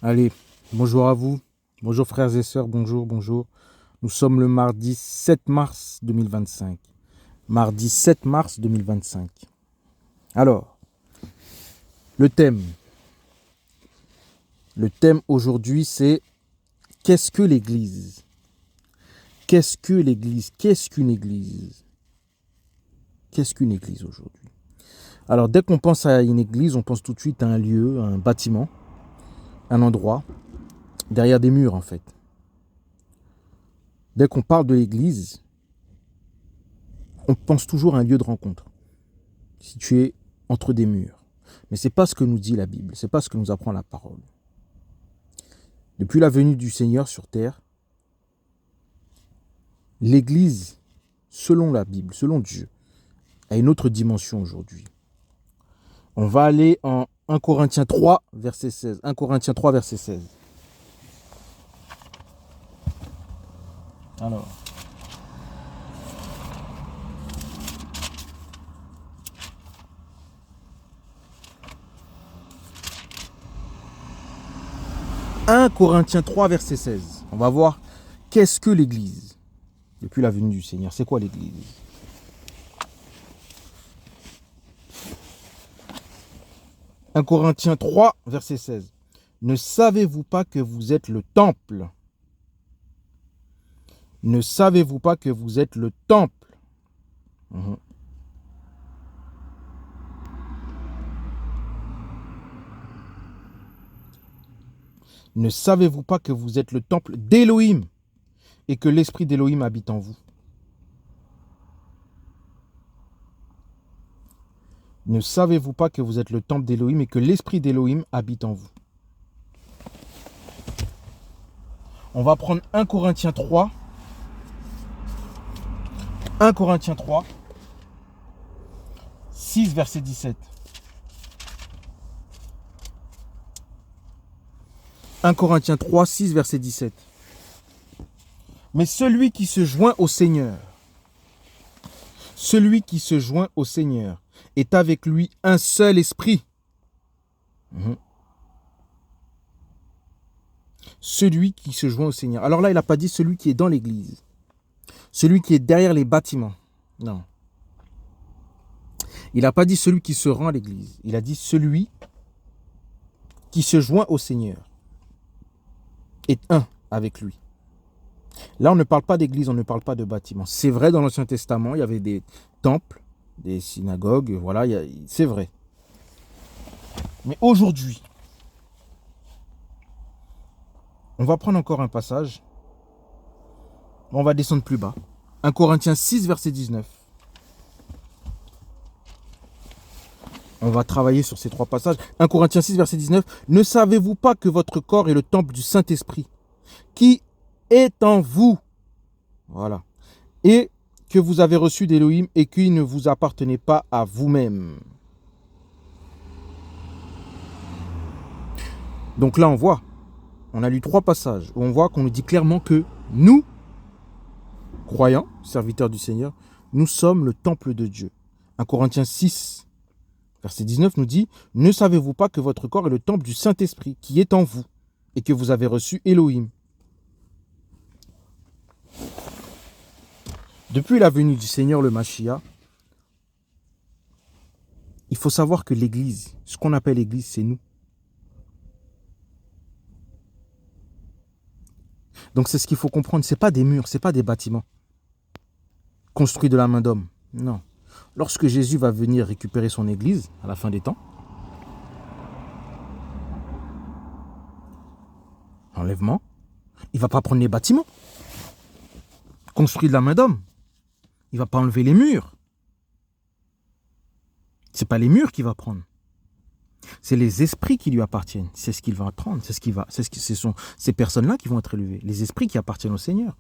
Allez, bonjour à vous. Bonjour frères et sœurs, bonjour. Nous sommes le mardi 7 mars 2025. Mardi 7 mars 2025. Alors, le thème. Le thème aujourd'hui, c'est qu'est-ce que l'Église? Qu'est-ce que l'Église? Qu'est-ce qu'une Église? Qu'est-ce qu'une Église aujourd'hui? Alors, dès qu'on pense à une Église, on pense tout de suite à un lieu, à un bâtiment, un endroit, derrière des murs en fait. Dès qu'on parle de l'Église, on pense toujours à un lieu de rencontre, situé entre des murs. Mais ce n'est pas ce que nous dit la Bible, ce n'est pas ce que nous apprend la parole. Depuis la venue du Seigneur sur terre, l'Église, selon la Bible, selon Dieu, a une autre dimension aujourd'hui. On va aller en 1 Corinthiens 3, verset 16. 1 Corinthiens 3, verset 16. Alors. « 1 Corinthiens 3, verset 16. On va voir qu'est-ce que l'Église depuis la venue du Seigneur. C'est quoi l'Église? 1 Corinthiens 3, verset 16. Ne savez-vous pas que vous êtes le temple? Ne savez-vous pas que vous êtes le temple? Ne savez-vous pas que vous êtes le temple d'Élohim et que l'esprit d'Élohim habite en vous? Ne savez-vous pas que vous êtes le temple d'Élohim et que l'esprit d'Élohim habite en vous? On va prendre 1 Corinthiens 3. 1 Corinthiens 3, 6, verset 17. 1 Corinthiens 3, 6, verset 17. Mais celui qui se joint au Seigneur, est avec lui un seul esprit. Celui qui se joint au Seigneur. Alors là, il n'a pas dit celui qui est dans l'église. Celui qui est derrière les bâtiments. Non. Il n'a pas dit celui qui se rend à l'église. Il a dit celui qui se joint au Seigneur est un avec lui. Là, on ne parle pas d'église, on ne parle pas de bâtiment. C'est vrai, dans l'Ancien Testament, il y avait des temples, des synagogues, voilà, c'est vrai. Mais aujourd'hui, on va prendre encore un passage. On va descendre plus bas. 1 Corinthiens 6, verset 19. On va travailler sur ces trois passages. 1 Corinthiens 6, verset 19. Ne savez-vous pas que votre corps est le temple du Saint-Esprit, qui est en vous? Voilà. Et que vous avez reçu d'Élohim et qui ne vous appartenait pas à vous-même. Donc là, on a lu trois passages où on voit qu'on nous dit clairement que nous, croyants, serviteurs du Seigneur, nous sommes le temple de Dieu. 1 Corinthiens 6, verset 19 nous dit « Ne savez-vous pas que votre corps est le temple du Saint-Esprit qui est en vous et que vous avez reçu Élohim ?» Depuis la venue du Seigneur le Mashiach, il faut savoir que l'Église, ce qu'on appelle l'Église, c'est nous. Donc c'est ce qu'il faut comprendre, ce n'est pas des murs, ce n'est pas des bâtiments construits de la main d'homme. Non. Lorsque Jésus va venir récupérer son Église à la fin des temps, enlèvement, il ne va pas prendre les bâtiments construits de la main d'homme. Il ne va pas enlever les murs. Ce n'est pas les murs qu'il va prendre. C'est les esprits qui lui appartiennent. C'est ce qu'il va prendre. Ce sont ces personnes-là qui vont être élevées. Les esprits qui appartiennent au Seigneur.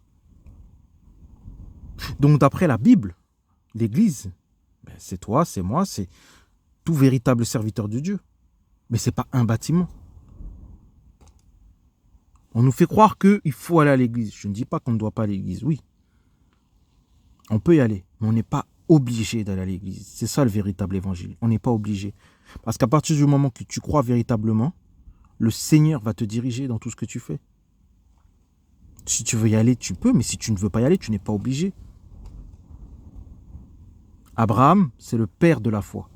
Donc d'après la Bible, l'Église, c'est toi, c'est moi, c'est tout véritable serviteur de Dieu. Mais ce n'est pas un bâtiment. On nous fait croire qu'il faut aller à l'église. Je ne dis pas qu'on ne doit pas aller à l'église, oui. On peut y aller, mais on n'est pas obligé d'aller à l'église. C'est ça le véritable évangile. On n'est pas obligé. Parce qu'à partir du moment que tu crois véritablement, le Seigneur va te diriger dans tout ce que tu fais. Si tu veux y aller, tu peux, mais si tu ne veux pas y aller, tu n'es pas obligé. Abraham, c'est le père de la foi.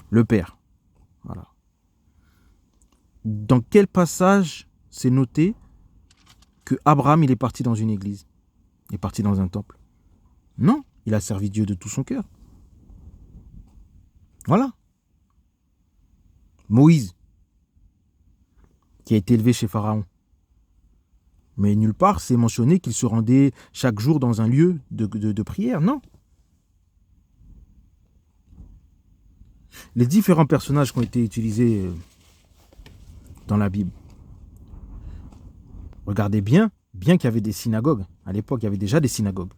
Le père. Voilà. Dans quel passage c'est noté que Abraham, il est parti dans une église? Il est parti dans un temple? Non, il a servi Dieu de tout son cœur. Voilà. Moïse, qui a été élevé chez Pharaon. Mais nulle part, c'est mentionné qu'il se rendait chaque jour dans un lieu de prière. Non. Les différents personnages qui ont été utilisés dans la Bible. Regardez bien qu'il y avait des synagogues. À l'époque, il y avait déjà des synagogues.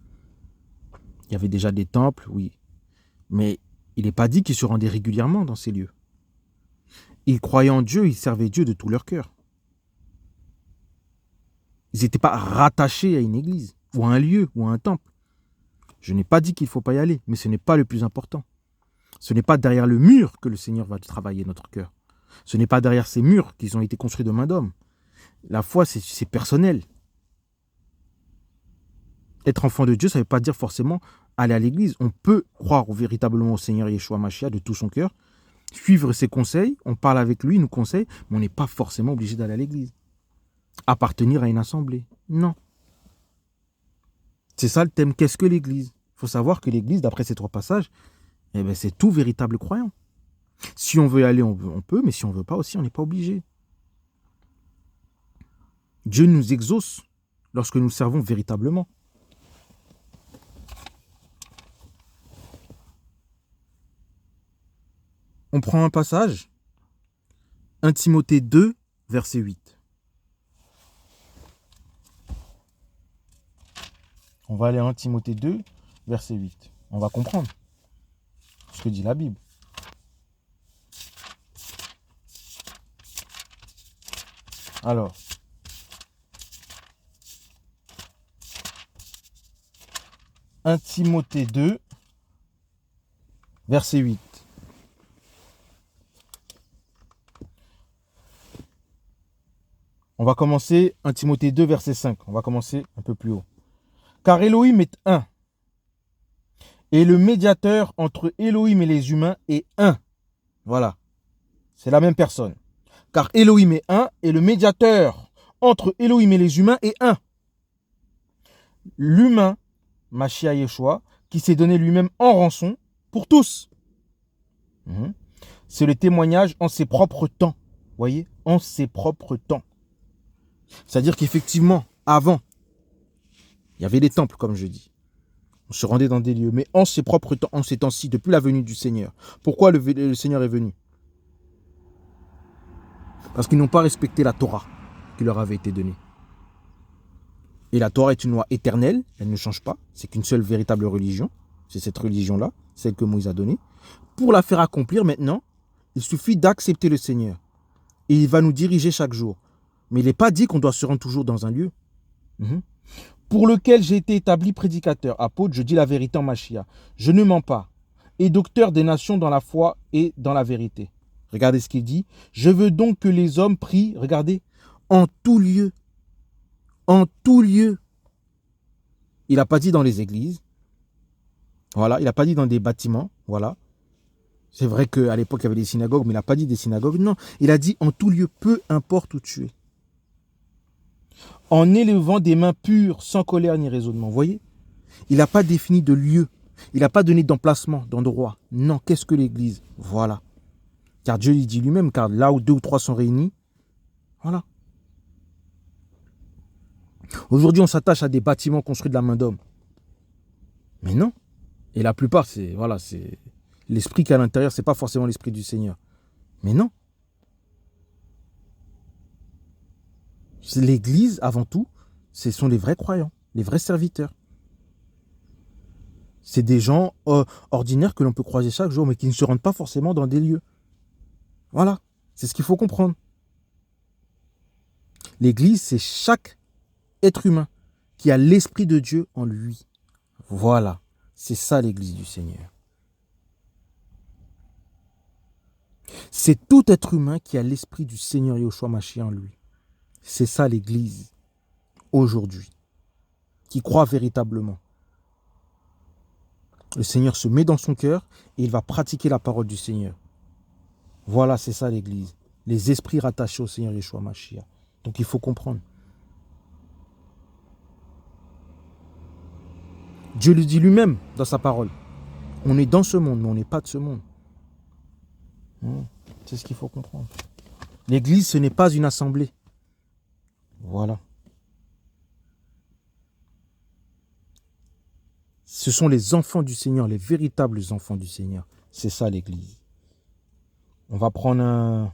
Il y avait déjà des temples, oui. Mais il n'est pas dit qu'ils se rendaient régulièrement dans ces lieux. Ils croyaient en Dieu, ils servaient Dieu de tout leur cœur. Ils n'étaient pas rattachés à une église, ou à un lieu, ou à un temple. Je n'ai pas dit qu'il ne faut pas y aller, mais ce n'est pas le plus important. Ce n'est pas derrière le mur que le Seigneur va travailler notre cœur. Ce n'est pas derrière ces murs qu'ils ont été construits de main d'homme. La foi, c'est personnel. Être enfant de Dieu, ça ne veut pas dire forcément aller à l'église. On peut croire véritablement au Seigneur Yeshua Mashiach de tout son cœur, suivre ses conseils, on parle avec lui, il nous conseille, mais on n'est pas forcément obligé d'aller à l'église. Appartenir à une assemblée. Non. C'est ça le thème. Qu'est-ce que l'église? Il faut savoir que l'église, d'après ces 3 passages, c'est tout véritable croyant. Si on veut y aller, on peut, mais si on ne veut pas aussi, on n'est pas obligé. Dieu nous exauce lorsque nous servons véritablement. On prend un passage, 1 Timothée 2, verset 8. On va aller à 1 Timothée 2, verset 8. On va comprendre ce que dit la Bible. Alors, « 1 Timothée 2, verset 8. On va commencer 1 Timothée 2, verset 5. On va commencer un peu plus haut. Car Elohim est un. Et le médiateur entre Elohim et les humains est un. Voilà. C'est la même personne. Car Elohim est un et le médiateur entre Elohim et les humains est un. L'humain, Mashiach Yeshua, qui s'est donné lui-même en rançon pour tous. C'est le témoignage en ses propres temps. Vous voyez? En ses propres temps. C'est-à-dire qu'effectivement, avant, il y avait des temples, comme je dis. On se rendait dans des lieux, mais en ses propres temps, en ces temps-ci, depuis la venue du Seigneur. Pourquoi le Seigneur est venu? Parce qu'ils n'ont pas respecté la Torah qui leur avait été donnée. Et la Torah est une loi éternelle, elle ne change pas. C'est qu'une seule véritable religion. C'est cette religion-là, celle que Moïse a donnée. Pour la faire accomplir maintenant, il suffit d'accepter le Seigneur. Et il va nous diriger chaque jour. Mais il n'est pas dit qu'on doit se rendre toujours dans un lieu. Pour lequel j'ai été établi prédicateur, apôtre, je dis la vérité en Mashiach. Je ne mens pas. Et docteur des nations dans la foi et dans la vérité. Regardez ce qu'il dit. Je veux donc que les hommes prient, regardez, en tout lieu. En tout lieu. Il n'a pas dit dans les églises. Voilà, il n'a pas dit dans des bâtiments. Voilà. C'est vrai qu'à l'époque, il y avait des synagogues, mais il n'a pas dit des synagogues. Non, il a dit en tout lieu, peu importe où tu es. En élevant des mains pures, sans colère ni raisonnement. Vous voyez? Il n'a pas défini de lieu. Il n'a pas donné d'emplacement, d'endroit. Non, qu'est-ce que l'église? Voilà. Car Dieu lui dit lui-même, car là où 2 ou 3 sont réunis, voilà. Aujourd'hui, on s'attache à des bâtiments construits de la main d'homme. Mais non. Et la plupart, c'est l'esprit qui est à l'intérieur, c'est pas forcément l'esprit du Seigneur. Mais non. L'église, avant tout, ce sont les vrais croyants, les vrais serviteurs. C'est des gens ordinaires que l'on peut croiser chaque jour, mais qui ne se rendent pas forcément dans des lieux. Voilà, c'est ce qu'il faut comprendre. L'église, c'est chaque être humain qui a l'esprit de Dieu en lui. Voilà, c'est ça l'église du Seigneur. C'est tout être humain qui a l'esprit du Seigneur Yeshua Mashiach en lui. C'est ça l'Église aujourd'hui, qui croit véritablement. Le Seigneur se met dans son cœur et il va pratiquer la parole du Seigneur. Voilà, c'est ça l'Église. Les esprits rattachés au Seigneur Yeshua Mashiach. Donc il faut comprendre. Dieu le dit lui-même dans sa parole. On est dans ce monde, mais on n'est pas de ce monde. C'est ce qu'il faut comprendre. L'Église, ce n'est pas une assemblée. Voilà. Ce sont les enfants du Seigneur, les véritables enfants du Seigneur. C'est ça l'Église. On va prendre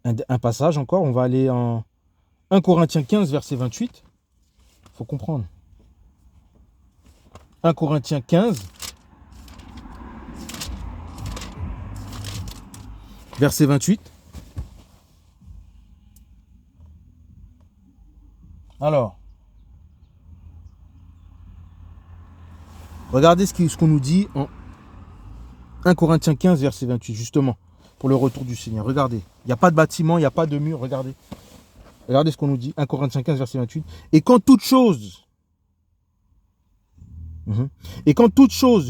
un passage encore. On va aller en 1 Corinthiens 15, verset 28. Il faut comprendre. 1 Corinthiens 15, verset 28. Alors, regardez ce qu'on nous dit en 1 Corinthiens 15, verset 28, justement, pour le retour du Seigneur. Regardez, il n'y a pas de bâtiment, il n'y a pas de mur, regardez. Regardez ce qu'on nous dit, 1 Corinthiens 15, verset 28. Et quand toute chose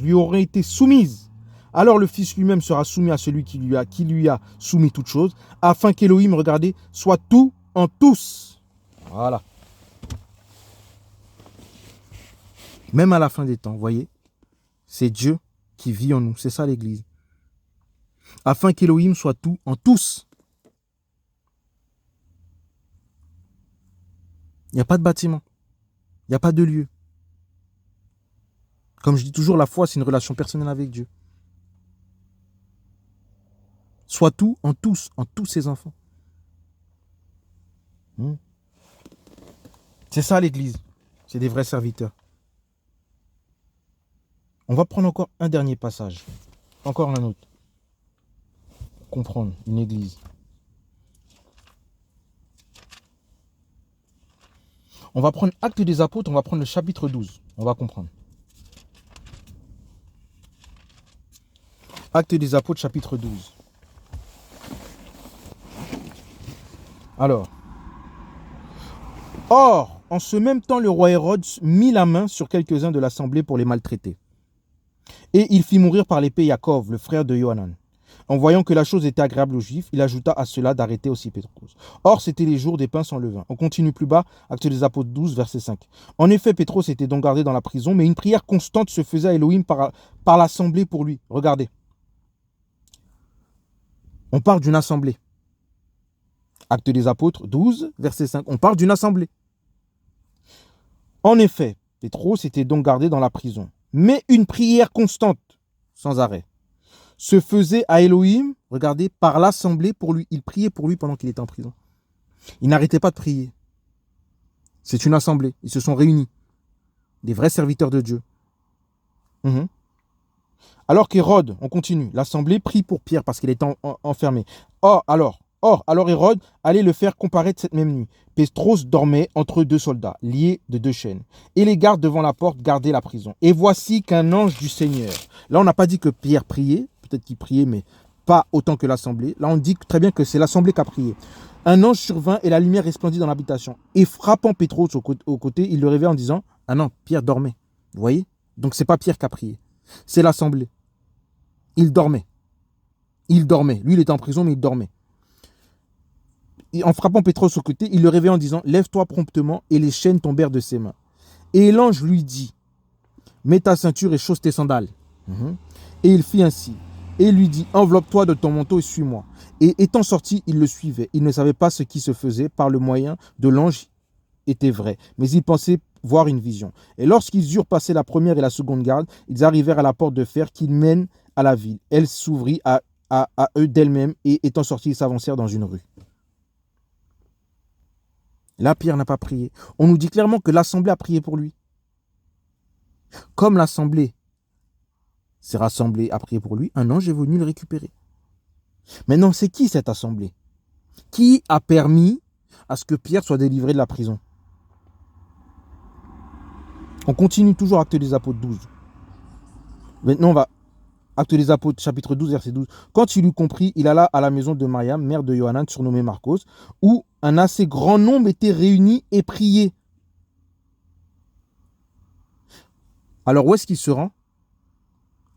lui aurait été soumise, alors le Fils lui-même sera soumis à celui qui lui a soumis toutes choses, afin qu'Élohim, regardez, soit tout en tous. Voilà. Même à la fin des temps, vous voyez, c'est Dieu qui vit en nous. C'est ça l'Église. Afin qu'Élohim soit tout en tous. Il n'y a pas de bâtiment. Il n'y a pas de lieu. Comme je dis toujours, la foi, c'est une relation personnelle avec Dieu. Soit tout en tous ses enfants. C'est ça l'Église. C'est des vrais serviteurs. On va prendre encore un dernier passage. Encore un autre. Comprendre une Église. On va prendre Actes des Apôtres, on va prendre le chapitre 12. On va comprendre. Actes des Apôtres, chapitre 12. Alors. Or, en ce même temps, le roi Hérode mit la main sur quelques-uns de l'assemblée pour les maltraiter. Et il fit mourir par l'épée Yaakov, le frère de Yohanan. En voyant que la chose était agréable aux Juifs, il ajouta à cela d'arrêter aussi Pétros. Or, c'était les jours des pains sans levain. On continue plus bas, Actes des Apôtres 12, verset 5. En effet, Pétros était donc gardé dans la prison, mais une prière constante se faisait à Elohim par l'assemblée pour lui. Regardez. On parle d'une assemblée. Actes des Apôtres 12, verset 5. On parle d'une assemblée. En effet, Pétros était donc gardé dans la prison, mais une prière constante, sans arrêt, se faisait à Elohim, regardez, par l'assemblée pour lui. Il priait pour lui pendant qu'il était en prison. Il n'arrêtait pas de prier. C'est une assemblée. Ils se sont réunis. Des vrais serviteurs de Dieu. Alors qu'Hérode, on continue, l'assemblée prie pour Pierre parce qu'il était enfermé. Alors Hérode allait le faire comparaître cette même nuit. Pétros dormait entre deux soldats, liés de deux chaînes. Et les gardes devant la porte gardaient la prison. Et voici qu'un ange du Seigneur. Là, on n'a pas dit que Pierre priait. Peut-être qu'il priait, mais pas autant que l'assemblée. Là, on dit très bien que c'est l'assemblée qui a prié. Un ange survint et la lumière resplendit dans l'habitation. Et frappant Pétros au côté, il le réveilla en disant « Ah non, Pierre dormait. » Vous voyez? Donc, c'est pas Pierre qui a prié. C'est l'assemblée. Il dormait. Il dormait. Lui, il était en prison, mais il dormait. Et en frappant Pétros au côté, il le réveilla en disant « Lève-toi promptement » et les chaînes tombèrent de ses mains. Et l'ange lui dit « Mets ta ceinture et chausse tes sandales. » Et il fit ainsi. Et il lui dit « Enveloppe-toi de ton manteau et suis-moi. » Et étant sorti, il le suivait. Il ne savait pas ce qui se faisait par le moyen de l'ange était vrai, mais il pensait voir une vision. Et lorsqu'ils eurent passé la première et la seconde garde, ils arrivèrent à la porte de fer qui mène à la ville. Elle s'ouvrit à eux d'elle-même et étant sortis, ils s'avancèrent dans une rue. Là, Pierre n'a pas prié. On nous dit clairement que l'assemblée a prié pour lui. Comme l'assemblée s'est rassemblée à prier pour lui, un ange est venu le récupérer. Maintenant, c'est qui cette assemblée? Qui a permis à ce que Pierre soit délivré de la prison? On continue toujours Actes des Apôtres 12. Maintenant, Actes des Apôtres, chapitre 12, verset 12. Quand il eut compris, il alla à la maison de Mariam, mère de Johanan, surnommée Marcos, où un assez grand nombre était réuni et priait. Alors, où est-ce qu'il se rend?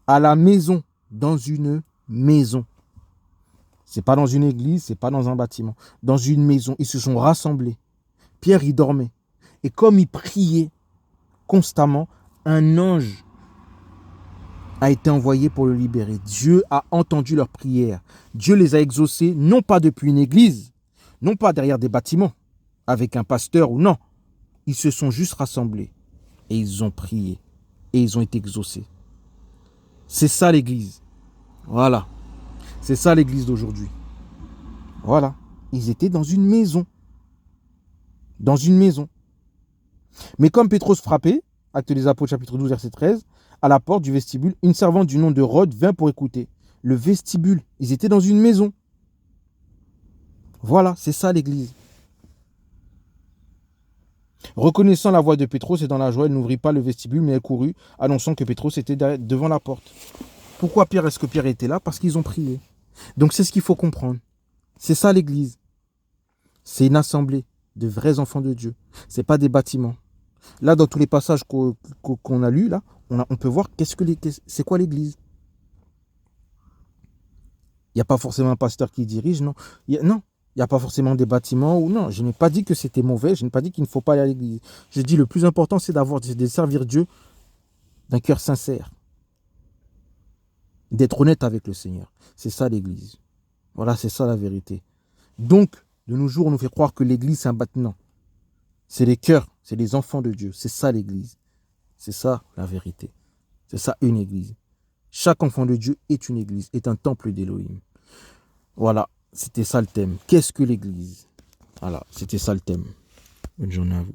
À la maison, dans une maison. C'est pas dans une église, c'est pas dans un bâtiment. Dans une maison, ils se sont rassemblés. Pierre, il dormait. Et comme il priait constamment, un ange a été envoyé pour le libérer. Dieu a entendu leurs prières. Dieu les a exaucés, non pas depuis une église, non pas derrière des bâtiments, avec un pasteur ou non. Ils se sont juste rassemblés et ils ont prié et ils ont été exaucés. C'est ça l'église. Voilà. C'est ça l'église d'aujourd'hui. Voilà. Ils étaient dans une maison. Dans une maison. Mais comme Pétros frappait, Actes des Apôtres, chapitre 12, verset 13, à la porte du vestibule, une servante du nom de Rhode vint pour écouter. Le vestibule, ils étaient dans une maison. Voilà, c'est ça l'église. Reconnaissant la voix de Pétros et dans la joie, elle n'ouvrit pas le vestibule, mais elle courut, annonçant que Pétros était devant la porte. Pourquoi est-ce que Pierre était là? Parce qu'ils ont prié. Donc c'est ce qu'il faut comprendre. C'est ça l'église. C'est une assemblée de vrais enfants de Dieu. C'est pas des bâtiments. Là, dans tous les passages qu'on a lus, là, on peut voir c'est quoi l'église. Il n'y a pas forcément un pasteur qui dirige, non. Il n'y a pas forcément des bâtiments ou non. Je n'ai pas dit que c'était mauvais, je n'ai pas dit qu'il ne faut pas aller à l'église. J'ai dit le plus important, c'est de servir Dieu d'un cœur sincère. D'être honnête avec le Seigneur. C'est ça l'église. Voilà, c'est ça la vérité. Donc, de nos jours, on nous fait croire que l'église, c'est un bâtiment. C'est les cœurs, c'est les enfants de Dieu. C'est ça l'église. C'est ça la vérité. C'est ça une église. Chaque enfant de Dieu est une église, est un temple d'Élohim. Voilà, c'était ça le thème. Qu'est-ce que l'église? Voilà, c'était ça le thème. Bonne journée à vous.